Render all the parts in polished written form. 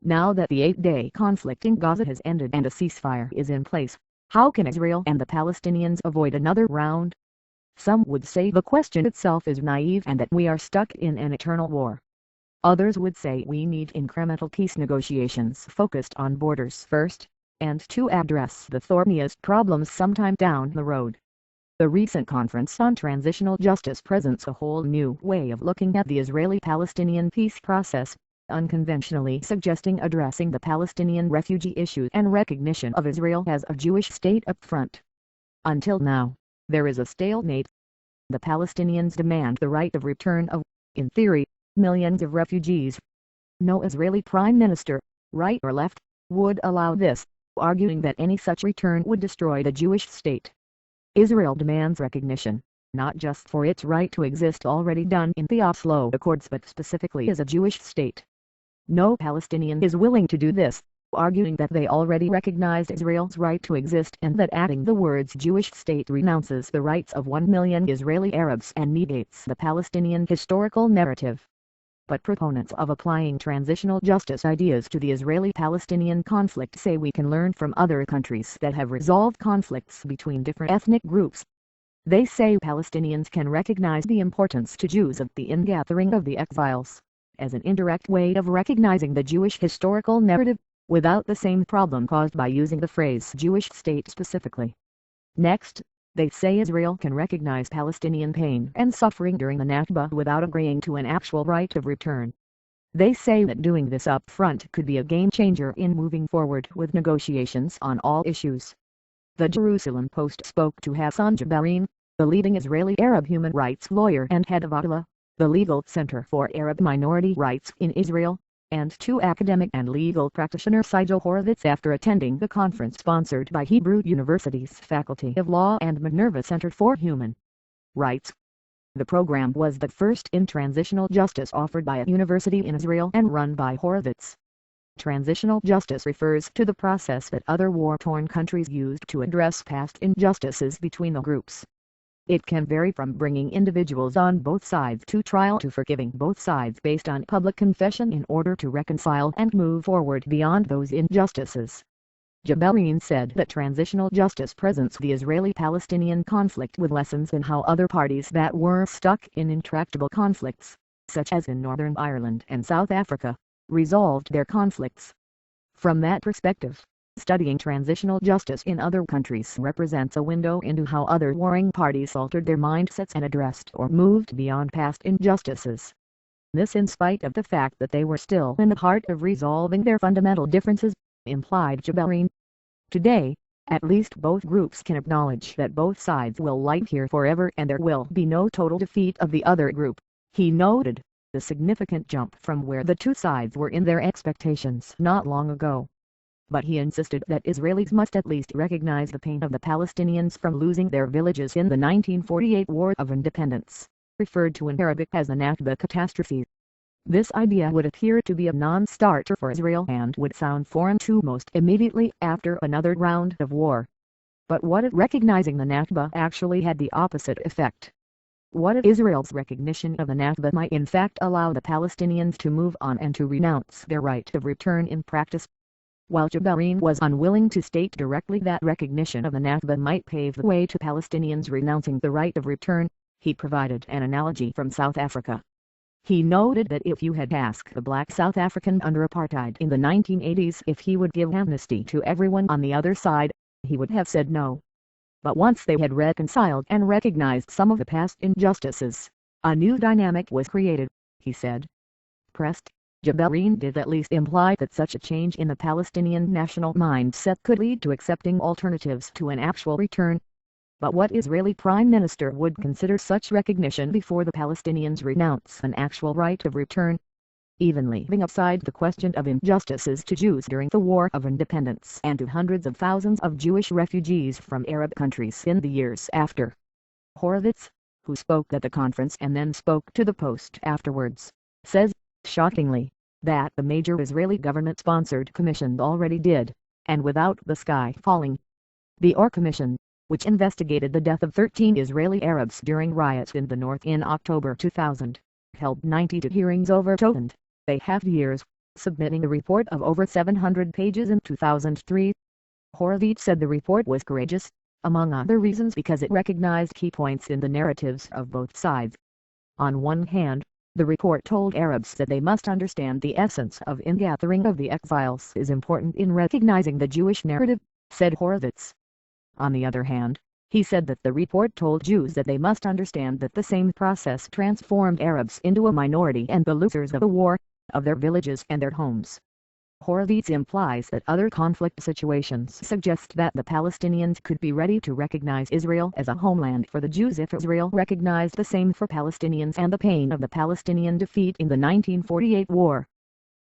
Now that the 8-day conflict in Gaza has ended and a ceasefire is in place, how can Israel and the Palestinians avoid another round? Some would say the question itself is naive and that we are stuck in an eternal war. Others would say we need incremental peace negotiations focused on borders first, and to address the thorniest problems sometime down the road. The recent conference on transitional justice presents a whole new way of looking at the Israeli-Palestinian peace process, unconventionally suggesting addressing the Palestinian refugee issue and recognition of Israel as a Jewish state up front. Until now, there is a stalemate. The Palestinians demand the right of return of, in theory, millions of refugees. No Israeli prime minister, right or left, would allow this, arguing that any such return would destroy the Jewish state. Israel demands recognition, not just for its right to exist already done in the Oslo Accords but specifically as a Jewish state. No Palestinian is willing to do this, arguing that they already recognized Israel's right to exist and that adding the words Jewish state renounces the rights of 1 million Israeli Arabs and negates the Palestinian historical narrative. But proponents of applying transitional justice ideas to the Israeli-Palestinian conflict say we can learn from other countries that have resolved conflicts between different ethnic groups. They say Palestinians can recognize the importance to Jews of the ingathering of the exiles, as an indirect way of recognizing the Jewish historical narrative, without the same problem caused by using the phrase Jewish state specifically. Next, they say Israel can recognize Palestinian pain and suffering during the Nakba without agreeing to an actual right of return. They say that doing this up front could be a game changer in moving forward with negotiations on all issues. The Jerusalem Post spoke to Hassan Jabarin, the leading Israeli Arab human rights lawyer and head of Adala, the Legal Center for Arab Minority Rights in Israel, and to academic and legal practitioner Sijel Horovitz after attending the conference sponsored by Hebrew University's Faculty of Law and Minerva Center for Human Rights. The program was the first in transitional justice offered by a university in Israel and run by Horovitz. Transitional justice refers to the process that other war-torn countries used to address past injustices between the groups. It can vary from bringing individuals on both sides to trial to forgiving both sides based on public confession in order to reconcile and move forward beyond those injustices. Jabarin said that transitional justice presents the Israeli-Palestinian conflict with lessons in how other parties that were stuck in intractable conflicts, such as in Northern Ireland and South Africa, resolved their conflicts. From that perspective, studying transitional justice in other countries represents a window into how other warring parties altered their mindsets and addressed or moved beyond past injustices. This in spite of the fact that they were still in the heart of resolving their fundamental differences, implied Jabarin. Today, at least both groups can acknowledge that both sides will live here forever and there will be no total defeat of the other group. He noted the significant jump from where the two sides were in their expectations not long ago. But he insisted that Israelis must at least recognize the pain of the Palestinians from losing their villages in the 1948 War of Independence, referred to in Arabic as the Nakba catastrophe. This idea would appear to be a non-starter for Israel and would sound foreign to most immediately after another round of war. But what if recognizing the Nakba actually had the opposite effect? What if Israel's recognition of the Nakba might in fact allow the Palestinians to move on and to renounce their right of return in practice? While Jabarin was unwilling to state directly that recognition of the Nakba might pave the way to Palestinians renouncing the right of return, he provided an analogy from South Africa. He noted that if you had asked a black South African under apartheid in the 1980s if he would give amnesty to everyone on the other side, he would have said no. But once they had reconciled and recognized some of the past injustices, a new dynamic was created, he said. Pressed, Jabarin did at least imply that such a change in the Palestinian national mindset could lead to accepting alternatives to an actual return. But what Israeli Prime Minister would consider such recognition before the Palestinians renounce an actual right of return? Even leaving aside the question of injustices to Jews during the War of Independence and to hundreds of thousands of Jewish refugees from Arab countries in the years after. Horovitz, who spoke at the conference and then spoke to the Post afterwards, says, shockingly, that the major Israeli government-sponsored commission already did, and without the sky falling. The Or Commission, which investigated the death of 13 Israeli Arabs during riots in the north in October 2000, held 92 hearings over 2.5 years, submitting a report of over 700 pages in 2003. Horvitz said the report was courageous, among other reasons because it recognized key points in the narratives of both sides. On one hand, the report told Arabs that they must understand the essence of ingathering of the exiles is important in recognizing the Jewish narrative, said Horvitz. On the other hand, he said that the report told Jews that they must understand that the same process transformed Arabs into a minority and the losers of the war, of their villages and their homes. Horvitz implies that other conflict situations suggest that the Palestinians could be ready to recognize Israel as a homeland for the Jews if Israel recognized the same for Palestinians and the pain of the Palestinian defeat in the 1948 war.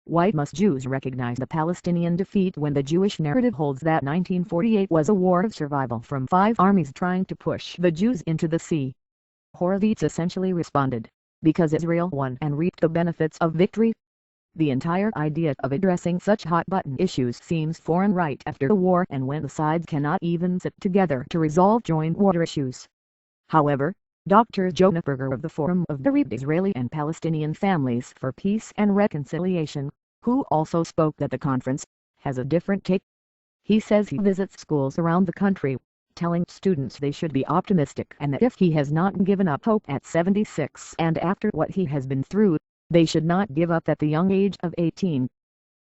Why must Jews recognize the Palestinian defeat when the Jewish narrative holds that 1948 was a war of survival from 5 armies trying to push the Jews into the sea? Horvitz essentially responded, because Israel won and reaped the benefits of victory. The entire idea of addressing such hot-button issues seems foreign right after the war and when the sides cannot even sit together to resolve joint war issues. However, Dr. Jonah Berger of the Forum of Bereaved Israeli and Palestinian Families for Peace and Reconciliation, who also spoke at the conference, has a different take. He says he visits schools around the country, telling students they should be optimistic and that if he has not given up hope at 76 and after what he has been through, they should not give up at the young age of 18.